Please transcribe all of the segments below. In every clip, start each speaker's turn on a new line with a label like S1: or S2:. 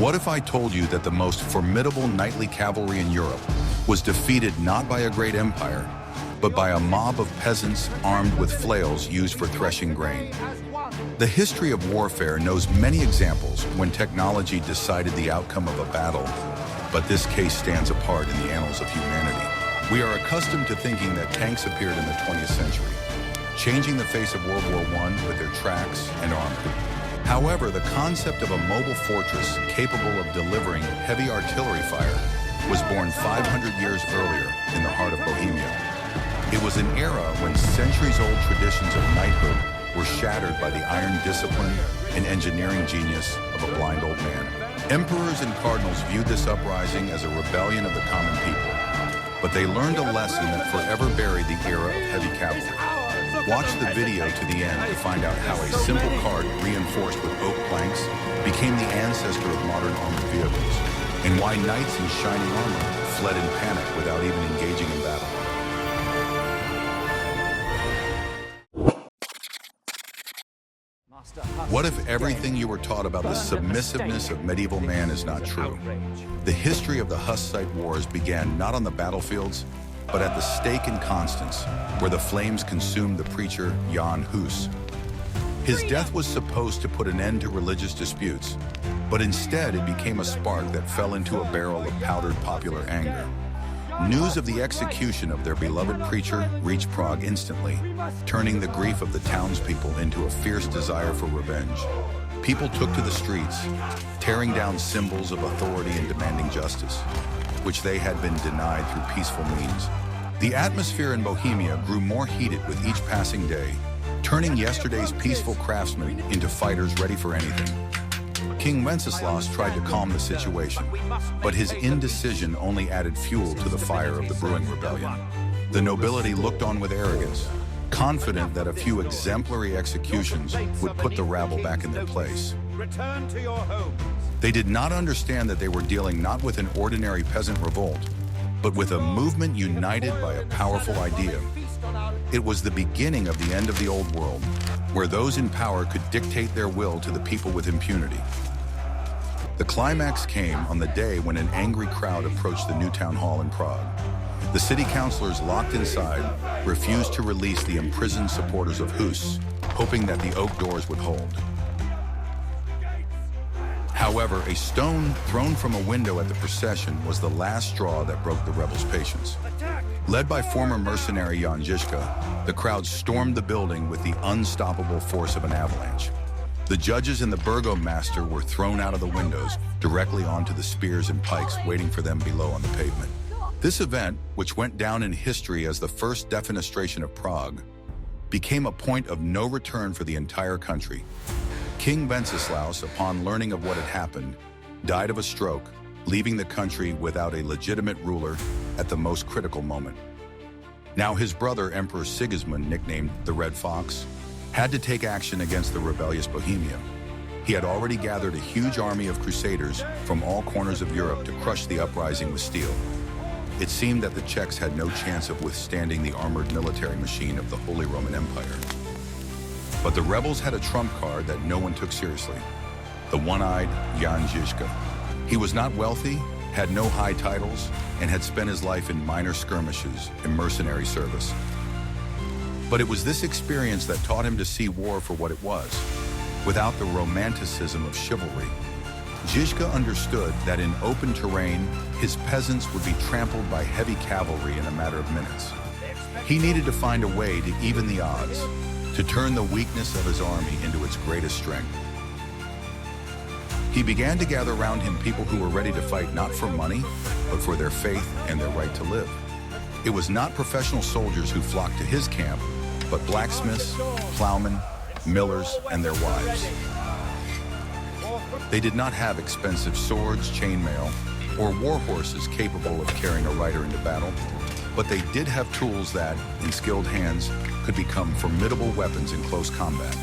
S1: What if I told you that the most formidable knightly cavalry in Europe was defeated not by a great empire, but by a mob of peasants armed with flails used for threshing grain? The history of warfare knows many examples when technology decided the outcome of a battle, but this case stands apart in the annals of humanity. We are accustomed to thinking that tanks appeared in the 20th century, changing the face of World War I with their tracks and armor. However, the concept of a mobile fortress capable of delivering heavy artillery fire was born 500 years earlier in the heart of Bohemia. It was an era when centuries-old traditions of knighthood were shattered by the iron discipline and engineering genius of a blind old man. Emperors and cardinals viewed this uprising as a rebellion of the common people, but they learned a lesson that forever buried the era of heavy cavalry. Watch the video to the end to find out how a simple cart reinforced with oak planks became the ancestor of modern armored vehicles, and why knights in shining armor fled in panic without even engaging in battle. What if everything you were taught about the submissiveness of medieval man is not true? The history of the Hussite wars began not on the battlefields, but at the stake in Constance, where the flames consumed the preacher Jan Hus. His death was supposed to put an end to religious disputes, but instead it became a spark that fell into a barrel of powdered popular anger. News of the execution of their beloved preacher reached Prague instantly, turning the grief of the townspeople into a fierce desire for revenge. People took to the streets, tearing down symbols of authority and demanding justice, which they had been denied through peaceful means. The atmosphere in Bohemia grew more heated with each passing day, turning yesterday's peaceful craftsmen into fighters ready for anything. King Wenceslaus tried to calm the situation, but his indecision only added fuel to the fire of the brewing rebellion. The nobility looked on with arrogance, confident that a few exemplary executions would put the rabble back in their place.
S2: Return to your homes.
S1: They did not understand that they were dealing not with an ordinary peasant revolt, but with a movement united by a powerful idea. It was the beginning of the end of the old world, where those in power could dictate their will to the people with impunity. The climax came on the day when an angry crowd approached the new town hall in Prague. The city councilors locked inside refused to release the imprisoned supporters of Hus, hoping that the oak doors would hold. However, a stone thrown from a window at the procession was the last straw that broke the rebels' patience. Led by former mercenary Jan Žižka, the crowd stormed the building with the unstoppable force of an avalanche. The judges and the burgomaster were thrown out of the windows directly onto the spears and pikes waiting for them below on the pavement. This event, which went down in history as the first defenestration of Prague, became a point of no return for the entire country. King Wenceslaus, upon learning of what had happened, died of a stroke, leaving the country without a legitimate ruler at the most critical moment. Now his brother, Emperor Sigismund, nicknamed the Red Fox, had to take action against the rebellious Bohemia. He had already gathered a huge army of crusaders from all corners of Europe to crush the uprising with steel. It seemed that the Czechs had no chance of withstanding the armored military machine of the Holy Roman Empire. But the rebels had a trump card that no one took seriously: the one-eyed Jan Žižka. He was not wealthy, had no high titles, and had spent his life in minor skirmishes and mercenary service. But it was this experience that taught him to see war for what it was, without the romanticism of chivalry. Žižka understood that in open terrain, his peasants would be trampled by heavy cavalry in a matter of minutes. He needed to find a way to even the odds, to turn the weakness of his army into its greatest strength. He began to gather around him people who were ready to fight not for money, but for their faith and their right to live. It was not professional soldiers who flocked to his camp, but blacksmiths, plowmen, millers, and their wives. They did not have expensive swords, chainmail, or war horses capable of carrying a rider into battle, but they did have tools that, in skilled hands, could become formidable weapons in close combat.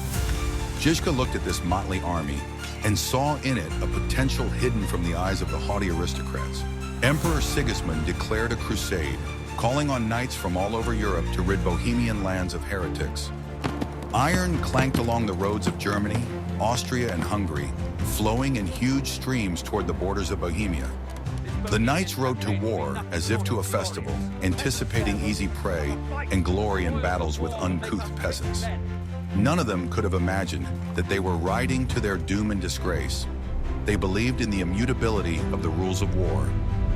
S1: Žižka looked at this motley army and saw in it a potential hidden from the eyes of the haughty aristocrats. Emperor Sigismund declared a crusade, calling on knights from all over Europe to rid Bohemian lands of heretics. Iron clanked along the roads of Germany, Austria, and Hungary, flowing in huge streams toward the borders of Bohemia. The knights rode to war as if to a festival, anticipating easy prey and glory in battles with uncouth peasants. None of them could have imagined that they were riding to their doom and disgrace. They believed in the immutability of the rules of war,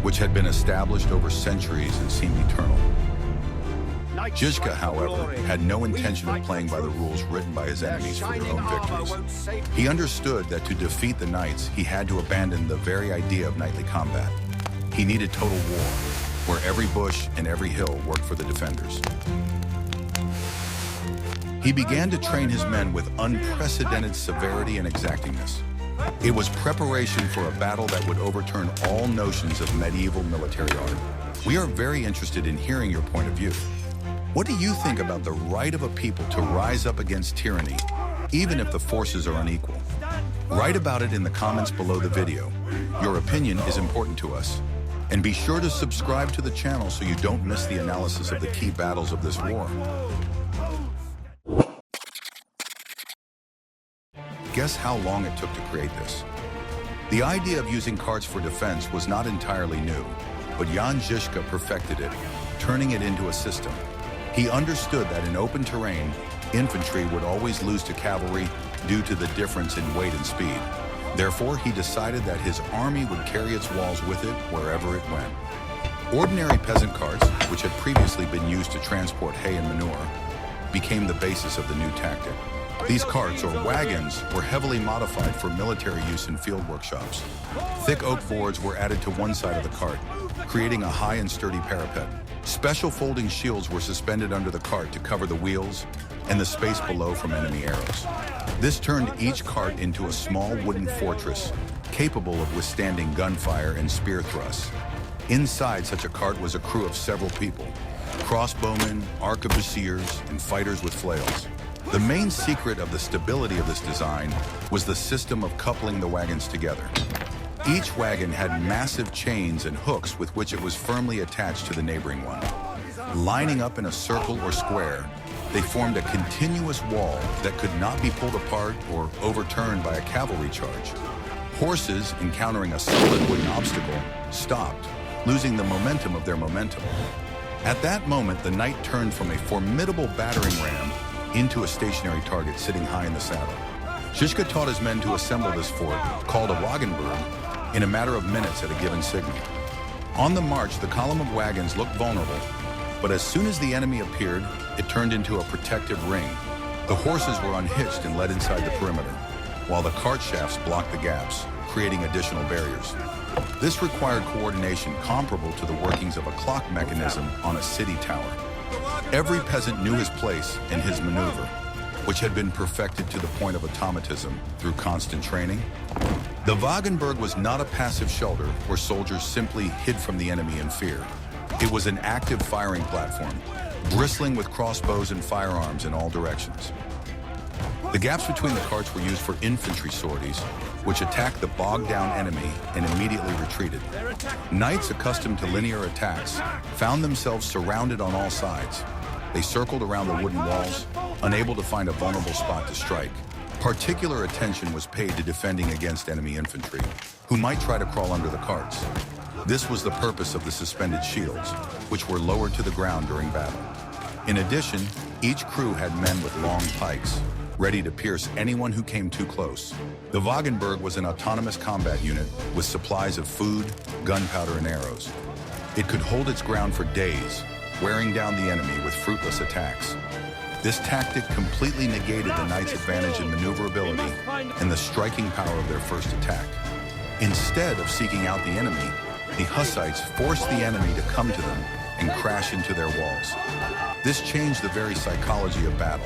S1: which had been established over centuries and seemed eternal. Žižka, however, had no intention of playing by the rules written by his enemies for their own victories. He understood that to defeat the knights, he had to abandon the very idea of knightly combat. He needed total war, where every bush and every hill worked for the defenders. He began to train his men with unprecedented severity and exactingness. It was preparation for a battle that would overturn all notions of medieval military art. We are very interested in hearing your point of view. What do you think about the right of a people to rise up against tyranny, even if the forces are unequal? Write about it in the comments below the video. Your opinion is important to us. And be sure to subscribe to the channel so you don't miss the analysis of the key battles of this war. Guess how long it took to create this? The idea of using carts for defense was not entirely new, but Jan Žižka perfected it, turning it into a system. He understood that in open terrain, infantry would always lose to cavalry due to the difference in weight and speed. Therefore, he decided that his army would carry its walls with it wherever it went. Ordinary peasant carts, which had previously been used to transport hay and manure, became the basis of the new tactic. These carts, or wagons, were heavily modified for military use in field workshops. Thick oak boards were added to one side of the cart, creating a high and sturdy parapet. Special folding shields were suspended under the cart to cover the wheels and the space below from enemy arrows. This turned each cart into a small wooden fortress, capable of withstanding gunfire and spear thrusts. Inside such a cart was a crew of several people: crossbowmen, arquebusiers, and fighters with flails. The main secret of the stability of this design was the system of coupling the wagons together. Each wagon had massive chains and hooks with which it was firmly attached to the neighboring one. Lining up in a circle or square, they formed a continuous wall that could not be pulled apart or overturned by a cavalry charge. Horses, encountering a solid wooden obstacle, stopped, losing the momentum of their momentum. At that moment, the knight turned from a formidable battering ram into a stationary target sitting high in the saddle. Žižka taught his men to assemble this fort, called a Wagenburg, in a matter of minutes at a given signal. On the march, the column of wagons looked vulnerable, but as soon as the enemy appeared, it turned into a protective ring. The horses were unhitched and led inside the perimeter, while the cart shafts blocked the gaps, creating additional barriers. This required coordination comparable to the workings of a clock mechanism on a city tower. Every peasant knew his place and his maneuver, which had been perfected to the point of automatism through constant training. The Wagenburg was not a passive shelter where soldiers simply hid from the enemy in fear. It was an active firing platform, bristling with crossbows and firearms in all directions. The gaps between the carts were used for infantry sorties, which attacked the bogged-down enemy and immediately retreated. Knights accustomed to linear attacks found themselves surrounded on all sides. They circled around the wooden walls, unable to find a vulnerable spot to strike. Particular attention was paid to defending against enemy infantry, who might try to crawl under the carts. This was the purpose of the suspended shields, which were lowered to the ground during battle. In addition, each crew had men with long pikes, ready to pierce anyone who came too close. The Wagenburg was an autonomous combat unit with supplies of food, gunpowder, and arrows. It could hold its ground for days, wearing down the enemy with fruitless attacks. This tactic completely negated the knights' advantage in maneuverability and the striking power of their first attack. Instead of seeking out the enemy, the Hussites forced the enemy to come to them and crash into their walls. This changed the very psychology of battle.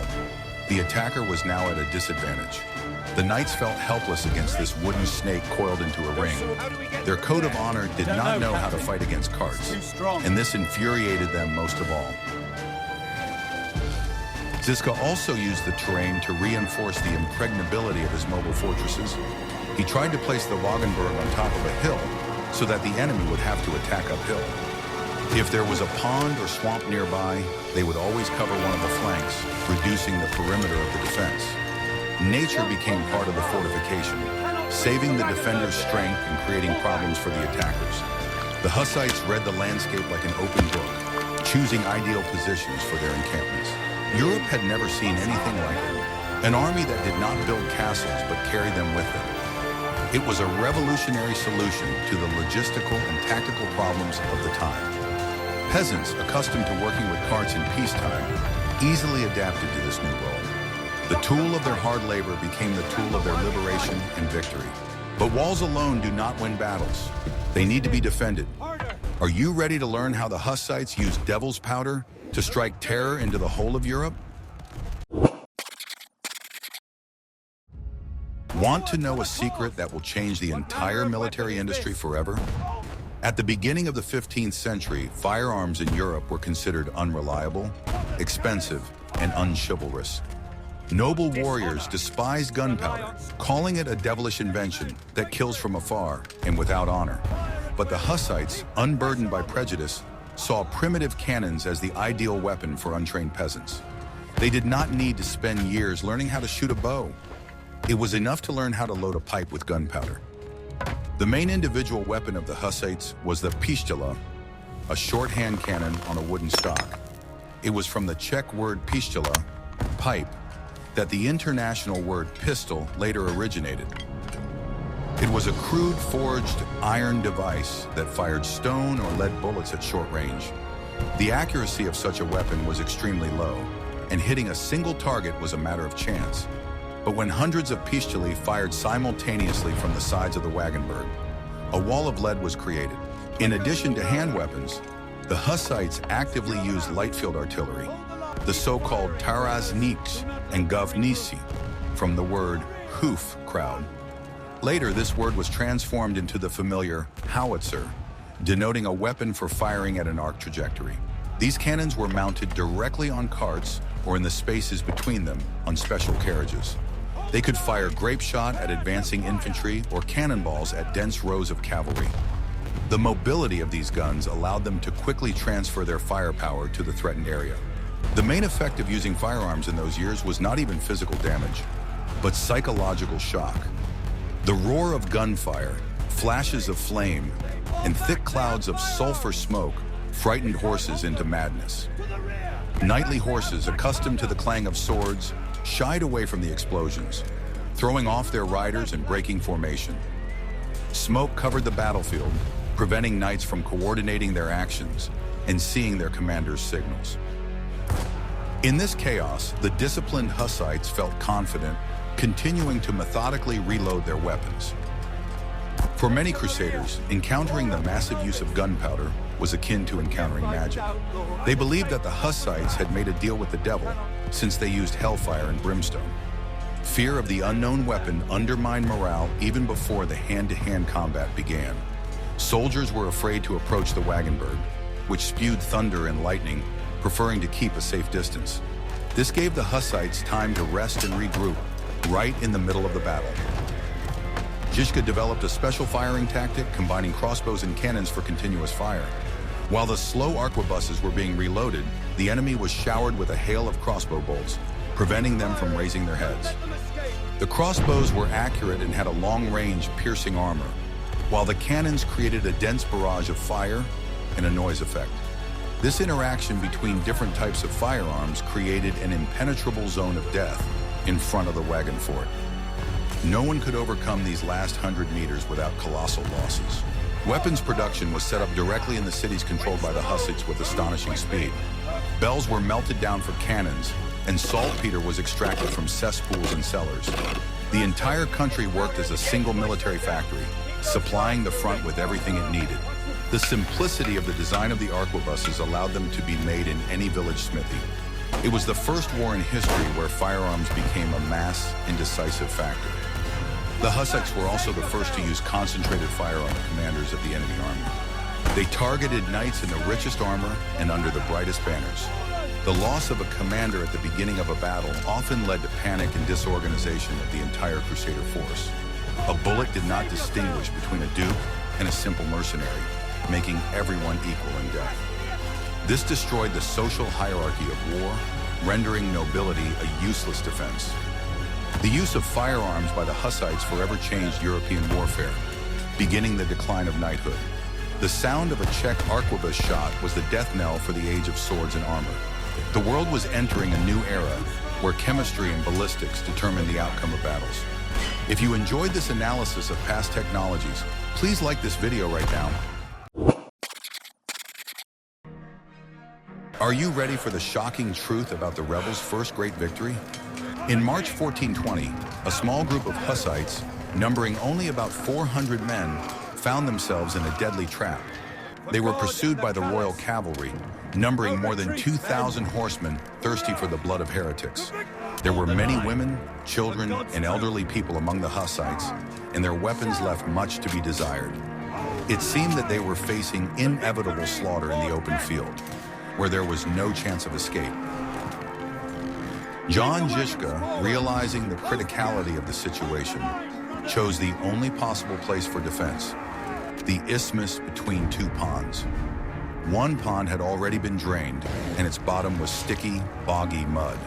S1: The attacker was now at a disadvantage. The knights felt helpless against this wooden snake coiled into a ring. Their code of honor did not know how to fight against carts, and this infuriated them most of all. Žižka also used the terrain to reinforce the impregnability of his mobile fortresses. He tried to place the Wagenburg on top of a hill so that the enemy would have to attack uphill. If there was a pond or swamp nearby, they would always cover one of the flanks, reducing the perimeter of the defense. Nature became part of the fortification, saving the defenders' strength and creating problems for the attackers. The Hussites read the landscape like an open book, choosing ideal positions for their encampments. Europe had never seen anything like it. An army that did not build castles but carried them with them. It was a revolutionary solution to the logistical and tactical problems of the time. Peasants, accustomed to working with carts in peacetime, easily adapted to this new role. The tool of their hard labor became the tool of their liberation and victory. But walls alone do not win battles. They need to be defended. Are you ready to learn how the Hussites used devil's powder to strike terror into the whole of Europe? Want to know a secret that will change the entire military industry forever? At the beginning of the 15th century, firearms in Europe were considered unreliable, expensive, and unchivalrous. Noble warriors despised gunpowder, calling it a devilish invention that kills from afar and without honor. But the Hussites, unburdened by prejudice, saw primitive cannons as the ideal weapon for untrained peasants. They did not need to spend years learning how to shoot a bow. It was enough to learn how to load a pipe with gunpowder. The main individual weapon of the Hussites was the pistola, a shorthand cannon on a wooden stock. It was from the Czech word pistola, pipe, that the international word pistol later originated. It was a crude forged iron device that fired stone or lead bullets at short range. The accuracy of such a weapon was extremely low, and hitting a single target was a matter of chance. But when hundreds of pistolae fired simultaneously from the sides of the Wagenburg, a wall of lead was created. In addition to hand weapons, the Hussites actively used light field artillery, the so-called tarazniks and govnisi, from the word hoof crowd. Later, this word was transformed into the familiar howitzer, denoting a weapon for firing at an arc trajectory. These cannons were mounted directly on carts or in the spaces between them on special carriages. They could fire grape shot at advancing infantry or cannonballs at dense rows of cavalry. The mobility of these guns allowed them to quickly transfer their firepower to the threatened area. The main effect of using firearms in those years was not even physical damage, but psychological shock. The roar of gunfire, flashes of flame, and thick clouds of sulfur smoke frightened horses into madness. Knightly horses, accustomed to the clang of swords, shied away from the explosions, throwing off their riders and breaking formation. Smoke covered the battlefield, preventing knights from coordinating their actions and seeing their commander's signals. In this chaos, the disciplined Hussites felt confident, continuing to methodically reload their weapons. For many crusaders, encountering the massive use of gunpowder was akin to encountering magic. They believed that the Hussites had made a deal with the devil since they used hellfire and brimstone. Fear of the unknown weapon undermined morale even before the hand-to-hand combat began. Soldiers were afraid to approach the Wagenburg, which spewed thunder and lightning, preferring to keep a safe distance. This gave the Hussites time to rest and regroup, right in the middle of the battle. Žižka developed a special firing tactic combining crossbows and cannons for continuous fire. While the slow arquebuses were being reloaded, the enemy was showered with a hail of crossbow bolts, preventing them from raising their heads. The crossbows were accurate and had a long-range, piercing armor, while the cannons created a dense barrage of fire and a noise effect. This interaction between different types of firearms created an impenetrable zone of death in front of the wagon fort. No one could overcome these last 100 meters without colossal losses. Weapons production was set up directly in the cities controlled by the Hussites with astonishing speed. Bells were melted down for cannons, and saltpeter was extracted from cesspools and cellars. The entire country worked as a single military factory, supplying the front with everything it needed. The simplicity of the design of the arquebuses allowed them to be made in any village smithy. It was the first war in history where firearms became a mass and decisive factor. The Hussites were also the first to use concentrated fire on the commanders of the enemy army. They targeted knights in the richest armor and under the brightest banners. The loss of a commander at the beginning of a battle often led to panic and disorganization of the entire Crusader force. A bullet did not distinguish between a duke and a simple mercenary, making everyone equal in death. This destroyed the social hierarchy of war, rendering nobility a useless defense. The use of firearms by the Hussites forever changed European warfare, beginning the decline of knighthood. The sound of a Czech arquebus shot was the death knell for the age of swords and armor. The world was entering a new era where chemistry and ballistics determined the outcome of battles. If you enjoyed this analysis of past technologies, please like this video right now. Are you ready for the shocking truth about the rebels' first great victory? In March 1420, a small group of Hussites, numbering only about 400 men, found themselves in a deadly trap. They were pursued by the royal cavalry, numbering more than 2,000 horsemen thirsty for the blood of heretics. There were many women, children, and elderly people among the Hussites, and their weapons left much to be desired. It seemed that they were facing inevitable slaughter in the open field, where there was no chance of escape. John Žižka, realizing the criticality of the situation, chose the only possible place for defense, the isthmus between two ponds. One pond had already been drained, and its bottom was sticky, boggy mud.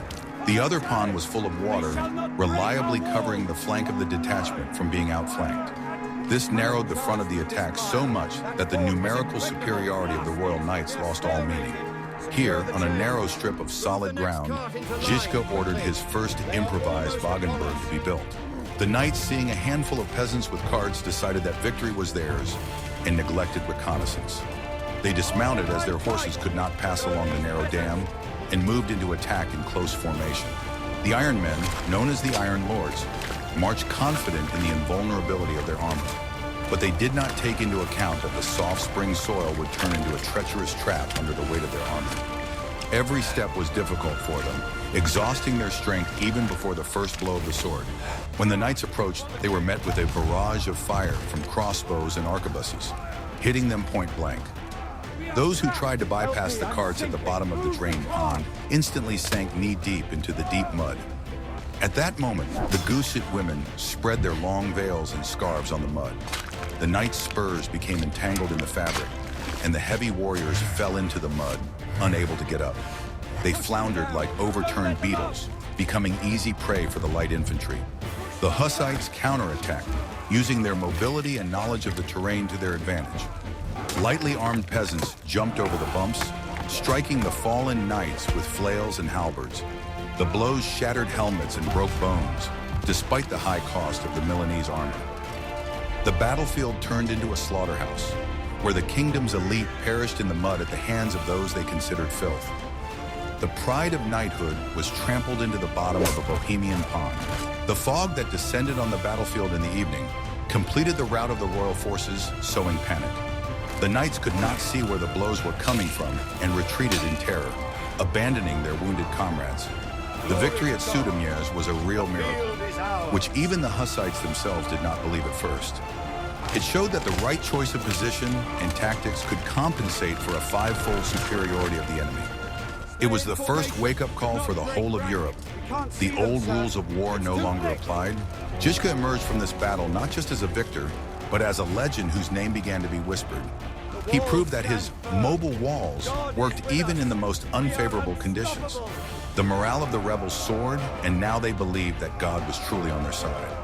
S1: The other pond was full of water, reliably covering the flank of the detachment from being outflanked. This narrowed the front of the attack so much that the numerical superiority of the Royal Knights lost all meaning. Here, on a narrow strip of solid ground, Žižka ordered his first improvised Wagenburg to be built. The knights, seeing a handful of peasants with carts, decided that victory was theirs and neglected reconnaissance. They dismounted as their horses could not pass along the narrow dam and moved into attack in close formation. The Iron Men, known as the Iron Lords, marched confident in the invulnerability of their armor, but they did not take into account that the soft spring soil would turn into a treacherous trap under the weight of their armor. Every step was difficult for them, exhausting their strength even before the first blow of the sword. When the knights approached, they were met with a barrage of fire from crossbows and arquebuses, hitting them point blank. Those who tried to bypass the carts at the bottom of the drained pond instantly sank knee-deep into the deep mud. At that moment, the Hussite women spread their long veils and scarves on the mud. The knights' spurs became entangled in the fabric, and the heavy warriors fell into the mud, unable to get up. They floundered like overturned beetles, becoming easy prey for the light infantry. The Hussites counterattacked, using their mobility and knowledge of the terrain to their advantage. Lightly armed peasants jumped over the bumps, striking the fallen knights with flails and halberds. The blows shattered helmets and broke bones, despite the high cost of the Milanese armor. The battlefield turned into a slaughterhouse, where the kingdom's elite perished in the mud at the hands of those they considered filth. The pride of knighthood was trampled into the bottom of a Bohemian pond. The fog that descended on the battlefield in the evening completed the rout of the royal forces, sowing panic. The knights could not see where the blows were coming from and retreated in terror, abandoning their wounded comrades. The victory at Sudomierz was a real miracle, which even the Hussites themselves did not believe at first. It showed that the right choice of position and tactics could compensate for a five-fold superiority of the enemy. It was the first wake-up call for the whole of Europe. The old rules of war no longer applied. Žižka emerged from this battle not just as a victor, but as a legend whose name began to be whispered. He proved that his mobile walls worked even in the most unfavorable conditions. The morale of the rebels soared, and now they believed that God was truly on their side.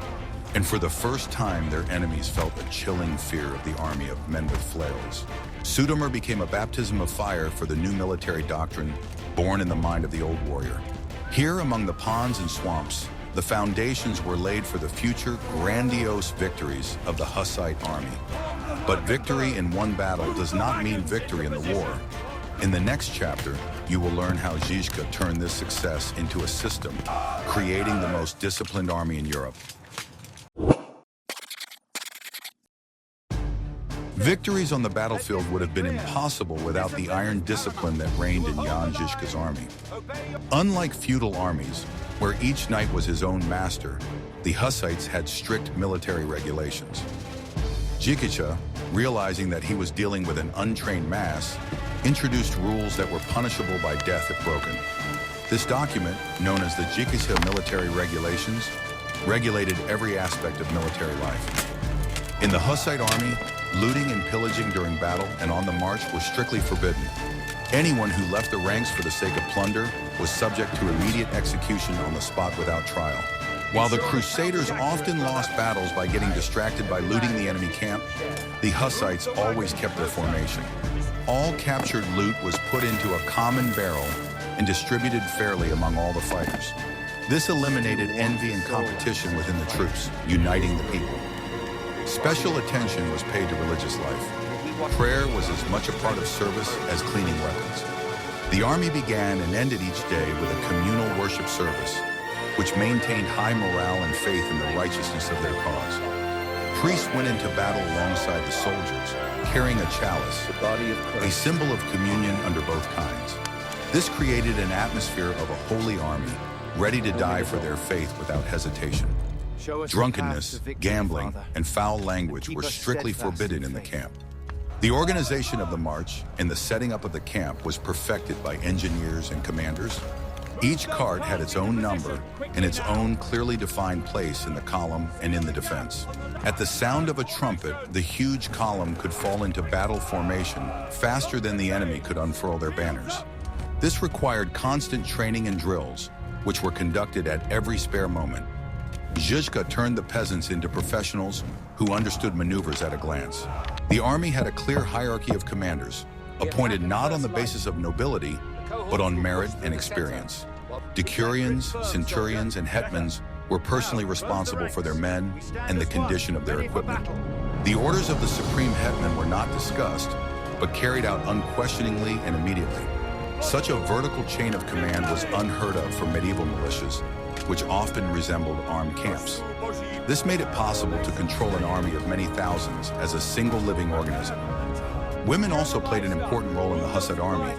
S1: And for the first time, their enemies felt a chilling fear of the army of men with flails. Sudomir became a baptism of fire for the new military doctrine born in the mind of the old warrior. Here, among the ponds and swamps, the foundations were laid for the future grandiose victories of the Hussite army. But victory in one battle does not mean victory in the war. In the next chapter, you will learn how Žižka turned this success into a system, creating the most disciplined army in Europe. Victories on the battlefield would have been impossible without the iron discipline that reigned in Jan Žižka's army. Unlike feudal armies, where each knight was his own master, the Hussites had strict military regulations. Žižka, realizing that he was dealing with an untrained mass, introduced rules that were punishable by death if broken. This document, known as the Žižka Military Regulations, regulated every aspect of military life. In the Hussite army, looting and pillaging during battle and on the march were strictly forbidden. Anyone who left the ranks for the sake of plunder was subject to immediate execution on the spot without trial. While the Crusaders often lost battles by getting distracted by looting the enemy camp, the Hussites always kept their formation. All captured loot was put into a common barrel and distributed fairly among all the fighters. This eliminated envy and competition within the troops, uniting the people. Special attention was paid to religious life. Prayer was as much a part of service as cleaning weapons. The army began and ended each day with a communal worship service, which maintained high morale and faith in the righteousness of their cause. Priests went into battle alongside the soldiers, carrying a chalice, a symbol of communion under both kinds. This created an atmosphere of a holy army, ready to die for their faith without hesitation. Drunkenness, gambling, and foul language were strictly forbidden in the camp. The organization of the march and the setting up of the camp was perfected by engineers and commanders. Each cart had its own number and its own clearly defined place in the column and in the defense. At the sound of a trumpet, the huge column could fall into battle formation faster than the enemy could unfurl their banners. This required constant training and drills, which were conducted at every spare moment. Žižka turned the peasants into professionals who understood maneuvers at a glance. The army had a clear hierarchy of commanders, appointed not on the basis of nobility, but on merit and experience. Decurions, centurions, and hetmans were personally responsible for their men and the condition of their equipment. The orders of the supreme hetman were not discussed, but carried out unquestioningly and immediately. Such a vertical chain of command was unheard of for medieval militias, which often resembled armed camps. This made it possible to control an army of many thousands as a single living organism. Women also played an important role in the Hussite army,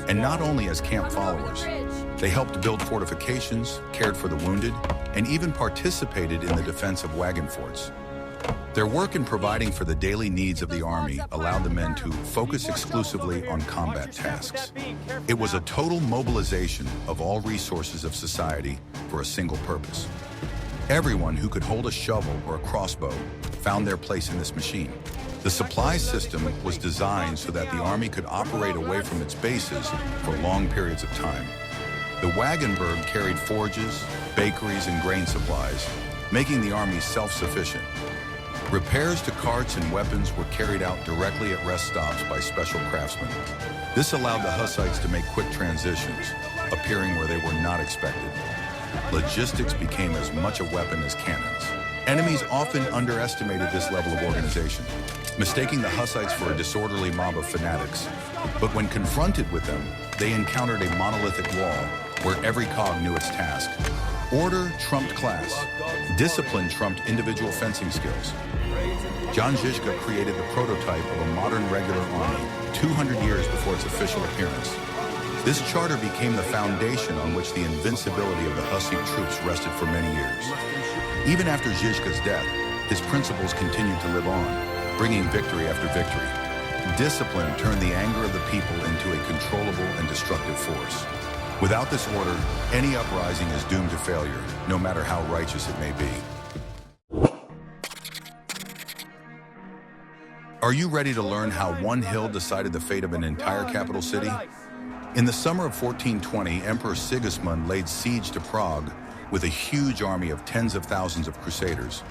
S1: and not only as camp followers. They helped build fortifications, cared for the wounded, and even participated in the defense of wagon forts. Their work in providing for the daily needs of the army allowed the men to focus exclusively on combat tasks. It was a total mobilization of all resources of society for a single purpose. Everyone who could hold a shovel or a crossbow found their place in this machine. The supply system was designed so that the army could operate away from its bases for long periods of time. The Wagenburg carried forges, bakeries, and grain supplies, making the army self-sufficient. Repairs to carts and weapons were carried out directly at rest stops by special craftsmen. This allowed the Hussites to make quick transitions, appearing where they were not expected. Logistics became as much a weapon as cannons. Enemies often underestimated this level of organization, mistaking the Hussites for a disorderly mob of fanatics. But when confronted with them, they encountered a monolithic wall where every cog knew its task. Order trumped class. Discipline trumped individual fencing skills. Žižka created the prototype of a modern regular army 200 years before its official appearance. This charter became the foundation on which the invincibility of the Hussite troops rested for many years. Even after Žižka's death, his principles continued to live on, bringing victory after victory. Discipline turned the anger of the people into a controllable and destructive force. Without this order, any uprising is doomed to failure, no matter how righteous it may be. Are you ready to learn how one hill decided the fate of an entire capital city? In the summer of 1420, Emperor Sigismund laid siege to Prague with a huge army of tens of thousands of crusaders.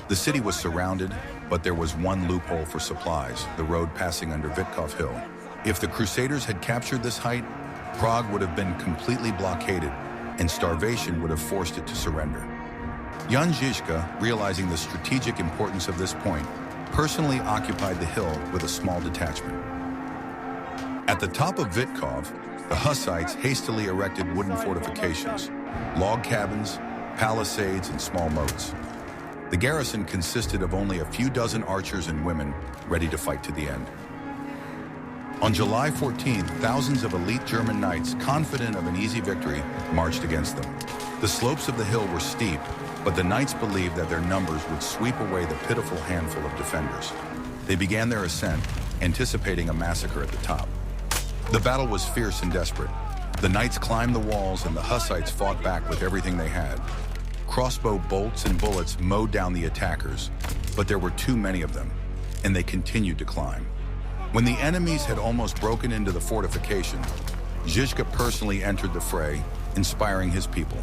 S1: The city was surrounded, but there was one loophole for supplies, the road passing under Vitkov Hill. If the crusaders had captured this height, Prague would have been completely blockaded, and starvation would have forced it to surrender. Žižka, realizing the strategic importance of this point, personally occupied the hill with a small detachment. At the top of Vitkov, the Hussites hastily erected wooden fortifications, log cabins, palisades, and small moats. The garrison consisted of only a few dozen archers and women ready to fight to the end. On July 14th, thousands of elite German knights, confident of an easy victory, marched against them. The slopes of the hill were steep, but the knights believed that their numbers would sweep away the pitiful handful of defenders. They began their ascent, anticipating a massacre at the top. The battle was fierce and desperate. The knights climbed the walls and the Hussites fought back with everything they had. Crossbow bolts and bullets mowed down the attackers, but there were too many of them, and they continued to climb. When the enemies had almost broken into the fortification, Žižka personally entered the fray, inspiring his people.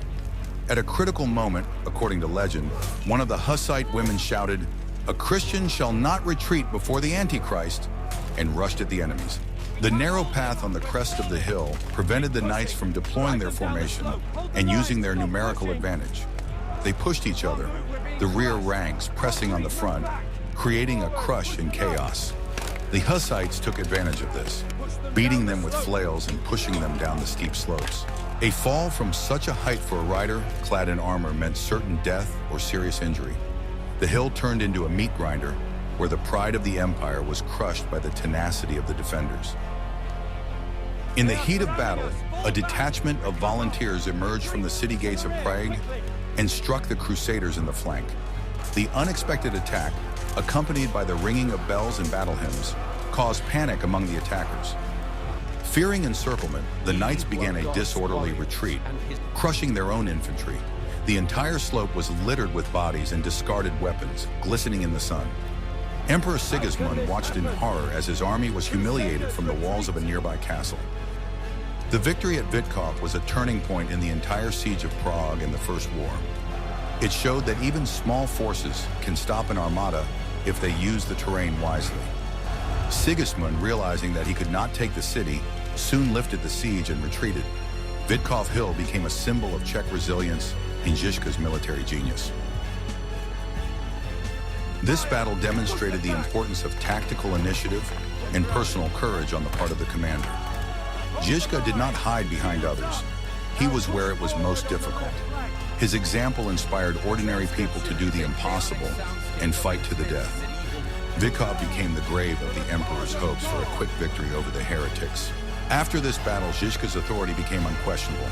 S1: At a critical moment, according to legend, one of the Hussite women shouted, "A Christian shall not retreat before the Antichrist," and rushed at the enemies. The narrow path on the crest of the hill prevented the knights from deploying their formation and using their numerical advantage. They pushed each other, the rear ranks pressing on the front, creating a crush and chaos. The Hussites took advantage of this, beating them with flails and pushing them down the steep slopes. A fall from such a height for a rider clad in armor meant certain death or serious injury. The hill turned into a meat grinder, where the pride of the empire was crushed by the tenacity of the defenders. In the heat of battle, a detachment of volunteers emerged from the city gates of Prague and struck the crusaders in the flank. The unexpected attack, accompanied by the ringing of bells and battle hymns, caused panic among the attackers. Fearing encirclement, the knights began a disorderly retreat, crushing their own infantry. The entire slope was littered with bodies and discarded weapons, glistening in the sun. Emperor Sigismund watched in horror as his army was humiliated from the walls of a nearby castle. The victory at Witkov was a turning point in the entire siege of Prague in the First War. It showed that even small forces can stop an armada if they use the terrain wisely. Sigismund, realizing that he could not take the city, soon lifted the siege and retreated. Witkov Hill became a symbol of Czech resilience and Žižka's military genius. This battle demonstrated the importance of tactical initiative and personal courage on the part of the commander. Žižka did not hide behind others. He was where it was most difficult. His example inspired ordinary people to do the impossible and fight to the death. Witkov became the grave of the emperor's hopes for a quick victory over the heretics. After this battle, Žižka's authority became unquestionable,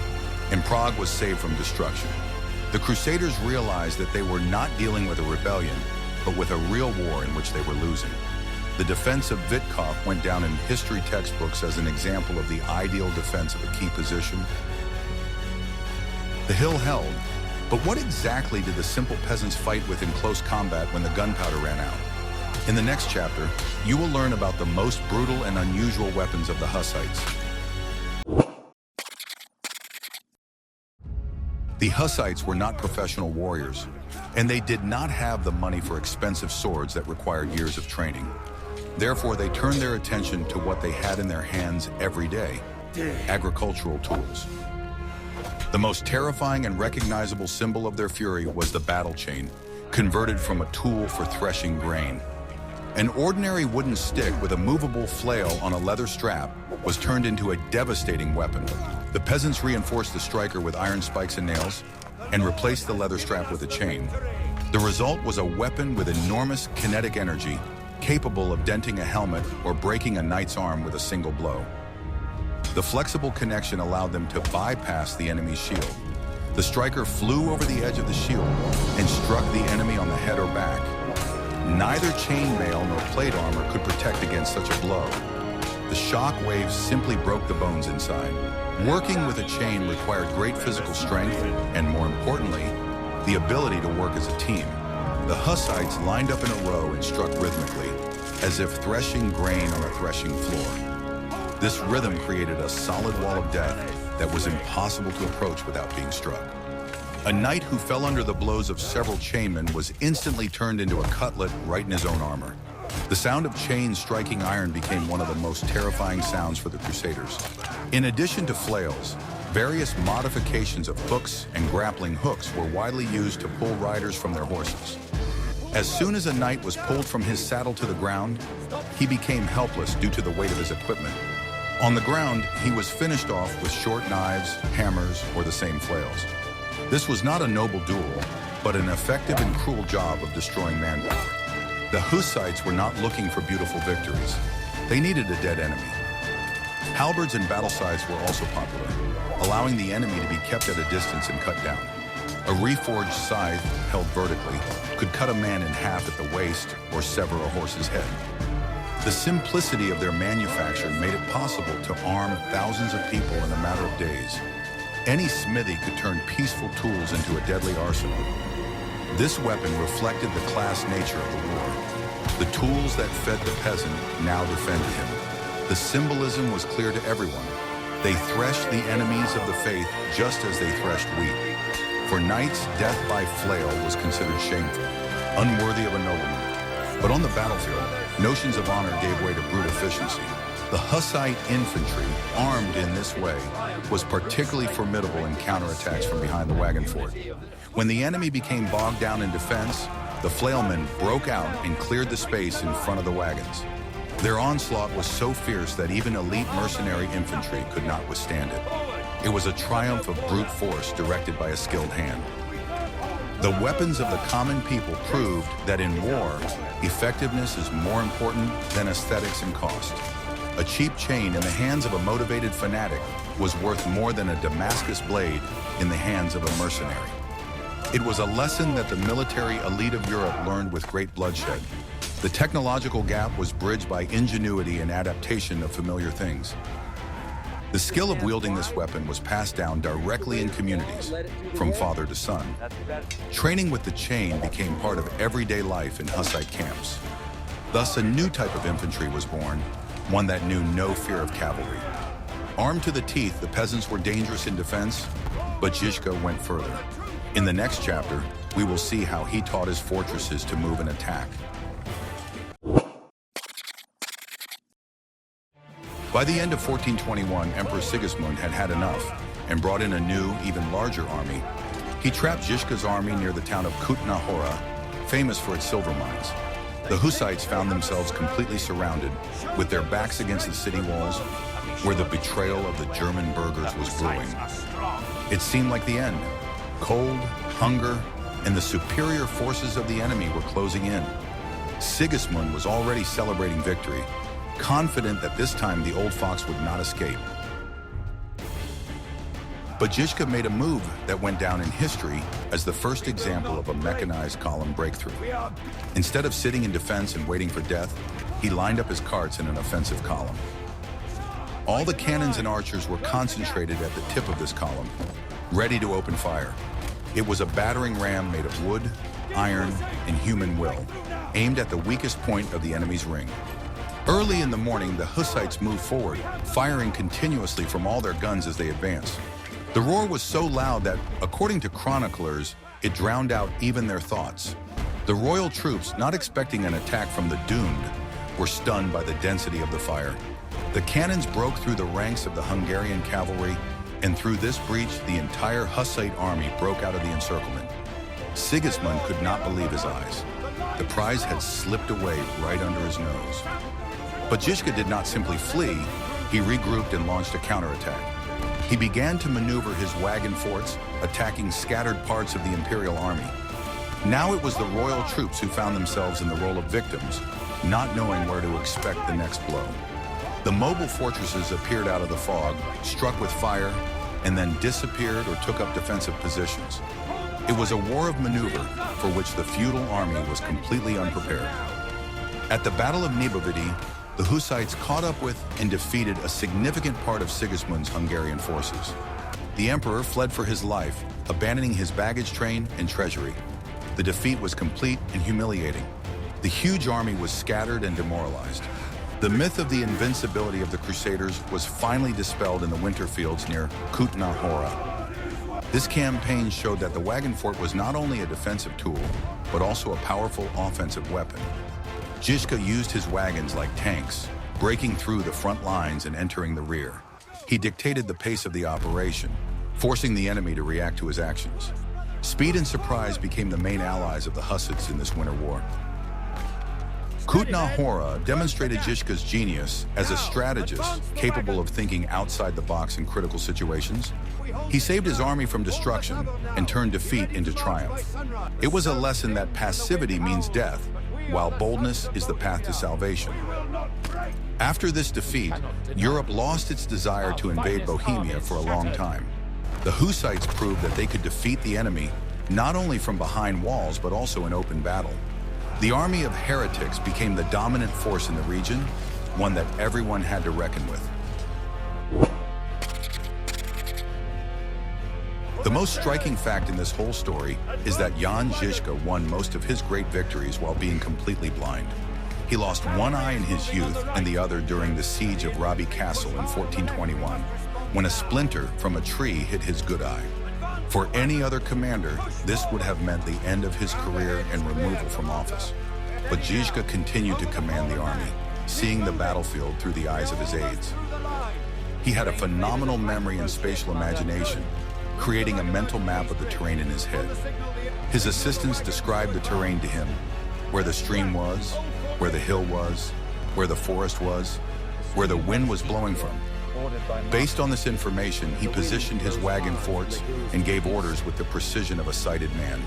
S1: and Prague was saved from destruction. The Crusaders realized that they were not dealing with a rebellion, but with a real war in which they were losing. The defense of Witkov went down in history textbooks as an example of the ideal defense of a key position. The hill held, but what exactly did the simple peasants fight with in close combat when the gunpowder ran out? In the next chapter, you will learn about the most brutal and unusual weapons of the Hussites. The Hussites were not professional warriors, and they did not have the money for expensive swords that required years of training. Therefore, they turned their attention to what they had in their hands every day: agricultural tools. The most terrifying and recognizable symbol of their fury was the battle chain, converted from a tool for threshing grain. An ordinary wooden stick with a movable flail on a leather strap was turned into a devastating weapon. The peasants reinforced the striker with iron spikes and nails and replaced the leather strap with a chain. The result was a weapon with enormous kinetic energy, capable of denting a helmet or breaking a knight's arm with a single blow. The flexible connection allowed them to bypass the enemy's shield. The striker flew over the edge of the shield and struck the enemy on the head or back. Neither chainmail nor plate armor could protect against such a blow. The shock waves simply broke the bones inside. Working with a chain required great physical strength and, more importantly, the ability to work as a team. The Hussites lined up in a row and struck rhythmically, as if threshing grain on a threshing floor. This rhythm created a solid wall of death that was impossible to approach without being struck. A knight who fell under the blows of several chainmen was instantly turned into a cutlet right in his own armor. The sound of chains striking iron became one of the most terrifying sounds for the Crusaders. In addition to flails, various modifications of hooks and grappling hooks were widely used to pull riders from their horses. As soon as a knight was pulled from his saddle to the ground, he became helpless due to the weight of his equipment. On the ground, he was finished off with short knives, hammers, or the same flails. This was not a noble duel, but an effective and cruel job of destroying manpower. The Hussites were not looking for beautiful victories. They needed a dead enemy. Halberds and battle scythes were also popular, allowing the enemy to be kept at a distance and cut down. A reforged scythe, held vertically, could cut a man in half at the waist or sever a horse's head. The simplicity of their manufacture made it possible to arm thousands of people in a matter of days. Any smithy could turn peaceful tools into a deadly arsenal. This weapon reflected the class nature of the war. The tools that fed the peasant now defended him. The symbolism was clear to everyone. They threshed the enemies of the faith just as they threshed wheat. For knights, death by flail was considered shameful, unworthy of a nobleman. But on the battlefield, notions of honor gave way to brute efficiency. The Hussite infantry, armed in this way, was particularly formidable in counterattacks from behind the wagon fort. When the enemy became bogged down in defense, the flailmen broke out and cleared the space in front of the wagons. Their onslaught was so fierce that even elite mercenary infantry could not withstand it. It was a triumph of brute force directed by a skilled hand. The weapons of the common people proved that in war, effectiveness is more important than aesthetics and cost. A cheap chain in the hands of a motivated fanatic was worth more than a Damascus blade in the hands of a mercenary. It was a lesson that the military elite of Europe learned with great bloodshed. The technological gap was bridged by ingenuity and adaptation of familiar things. The skill of wielding this weapon was passed down directly in communities, from father to son. Training with the chain became part of everyday life in Hussite camps. Thus, a new type of infantry was born, one that knew no fear of cavalry. Armed to the teeth, the peasants were dangerous in defense, but Žižka went further. In the next chapter, we will see how he taught his fortresses to move and attack. By the end of 1421, Emperor Sigismund had had enough and brought in a new, even larger army. He trapped Žižka's army near the town of Kutna Hora, famous for its silver mines. The Hussites found themselves completely surrounded, with their backs against the city walls, where the betrayal of the German burghers was brewing. It seemed like the end. Cold, hunger, and the superior forces of the enemy were closing in. Sigismund was already celebrating victory, confident that this time the old fox would not escape. But Žižka made a move that went down in history as the first example of a mechanized column breakthrough. Instead of sitting in defense and waiting for death, he lined up his carts in an offensive column. All the cannons and archers were concentrated at the tip of this column, ready to open fire. It was a battering ram made of wood, iron, and human will, aimed at the weakest point of the enemy's ring. Early in the morning, the Hussites moved forward, firing continuously from all their guns as they advanced. The roar was so loud that, according to chroniclers, it drowned out even their thoughts. The royal troops, not expecting an attack from the doomed, were stunned by the density of the fire. The cannons broke through the ranks of the Hungarian cavalry, and through this breach, the entire Hussite army broke out of the encirclement. Sigismund could not believe his eyes. The prize had slipped away right under his nose. But Žižka did not simply flee, he regrouped and launched a counterattack. He began to maneuver his wagon forts, attacking scattered parts of the imperial army. Now it was the royal troops who found themselves in the role of victims, not knowing where to expect the next blow. The mobile fortresses appeared out of the fog, struck with fire, and then disappeared or took up defensive positions. It was a war of maneuver for which the feudal army was completely unprepared. At the Battle of Nebovity, the Hussites caught up with and defeated a significant part of Sigismund's Hungarian forces. The emperor fled for his life, abandoning his baggage train and treasury. The defeat was complete and humiliating. The huge army was scattered and demoralized. The myth of the invincibility of the Crusaders was finally dispelled in the winter fields near Kutna Hora. This campaign showed that the wagon fort was not only a defensive tool, but also a powerful offensive weapon. Žižka used his wagons like tanks, breaking through the front lines and entering the rear. He dictated the pace of the operation, forcing the enemy to react to his actions. Speed and surprise became the main allies of the Hussites in this winter war. Kutna Hora demonstrated Žižka's genius as a strategist capable of thinking outside the box in critical situations. He saved his army from destruction and turned defeat into triumph. It was a lesson that passivity means death, while boldness is the path to salvation. After this defeat, Europe lost its desire to invade Bohemia for a long time. The Hussites proved that they could defeat the enemy not only from behind walls but also in open battle. The army of heretics became the dominant force in the region, one that everyone had to reckon with. The most striking fact in this whole story is that Jan Žižka won most of his great victories while being completely blind. He lost one eye in his youth and the other during the siege of Rabi Castle in 1421, when a splinter from a tree hit his good eye. For any other commander, this would have meant the end of his career and removal from office. But Žižka continued to command the army, seeing the battlefield through the eyes of his aides. He had a phenomenal memory and spatial imagination, creating a mental map of the terrain in his head. His assistants described the terrain to him, where the stream was, where the hill was, where the forest was, where the wind was blowing from. Based on this information, he positioned his wagon forts and gave orders with the precision of a sighted man.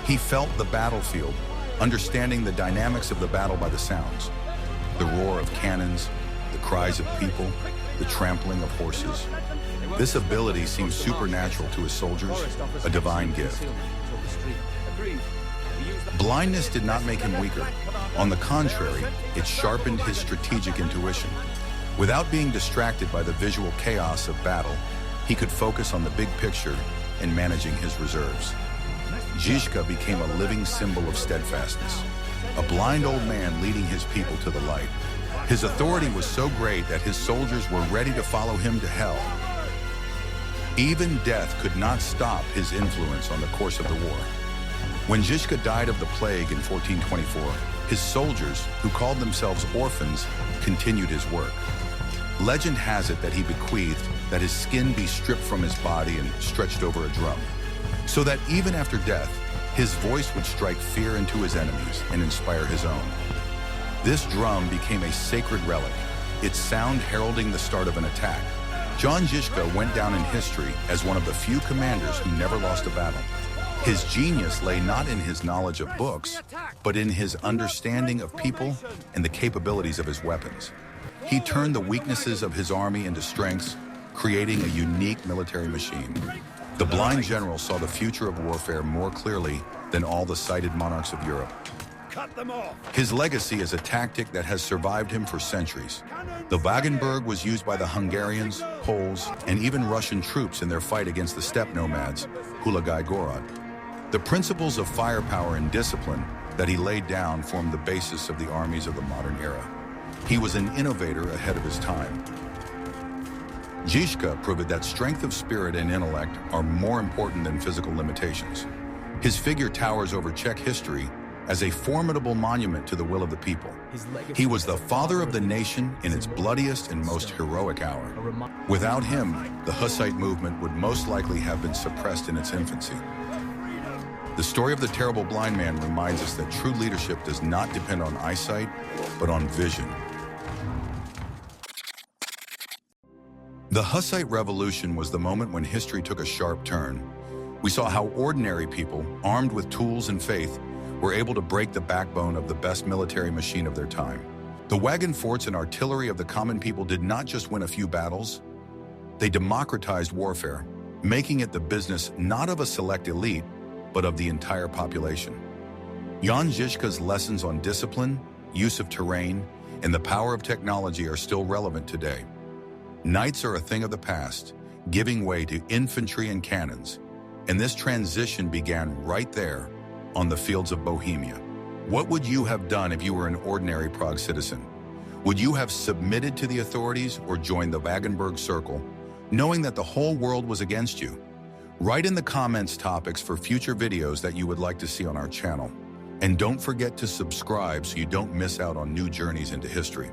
S1: He felt the battlefield, understanding the dynamics of the battle by the sounds. The roar of cannons, the cries of people, the trampling of horses. This ability seemed supernatural to his soldiers, a divine gift. Blindness did not make him weaker. On the contrary, it sharpened his strategic intuition. Without being distracted by the visual chaos of battle, he could focus on the big picture and managing his reserves. Žižka became a living symbol of steadfastness, a blind old man leading his people to the light. His authority was so great that his soldiers were ready to follow him to hell. Even death could not stop his influence on the course of the war. When Žižka died of the plague in 1424, his soldiers, who called themselves orphans, continued his work. Legend has it that he bequeathed that his skin be stripped from his body and stretched over a drum, so that even after death, his voice would strike fear into his enemies and inspire his own. This drum became a sacred relic, its sound heralding the start of an attack. Žižka went down in history as one of the few commanders who never lost a battle. His genius lay not in his knowledge of books, but in his understanding of people and the capabilities of his weapons. He turned the weaknesses of his army into strengths, creating a unique military machine. The blind general saw the future of warfare more clearly than all the sighted monarchs of Europe. His legacy is a tactic that has survived him for centuries. The Wagenburg was used by the Hungarians, Poles, and even Russian troops in their fight against the steppe nomads, Hulagai-Gorod. The principles of firepower and discipline that he laid down formed the basis of the armies of the modern era. He was an innovator ahead of his time. Žižka proved that strength of spirit and intellect are more important than physical limitations. His figure towers over Czech history as a formidable monument to the will of the people. He was the father of the nation in its bloodiest and most heroic hour. Without him, the Hussite movement would most likely have been suppressed in its infancy. The story of the terrible blind man reminds us that true leadership does not depend on eyesight, but on vision. The Hussite Revolution was the moment when history took a sharp turn. We saw how ordinary people, armed with tools and faith, were able to break the backbone of the best military machine of their time. The wagon forts and artillery of the common people did not just win a few battles, they democratized warfare, making it the business not of a select elite, but of the entire population. Žižka's lessons on discipline, use of terrain, and the power of technology are still relevant today. Knights are a thing of the past, giving way to infantry and cannons, and this transition began right there on the fields of Bohemia. What would you have done if you were an ordinary Prague citizen? Would you have submitted to the authorities or joined the Wagenburg circle, knowing that the whole world was against you? Write in the comments topics for future videos that you would like to see on our channel. And don't forget to subscribe so you don't miss out on new journeys into history.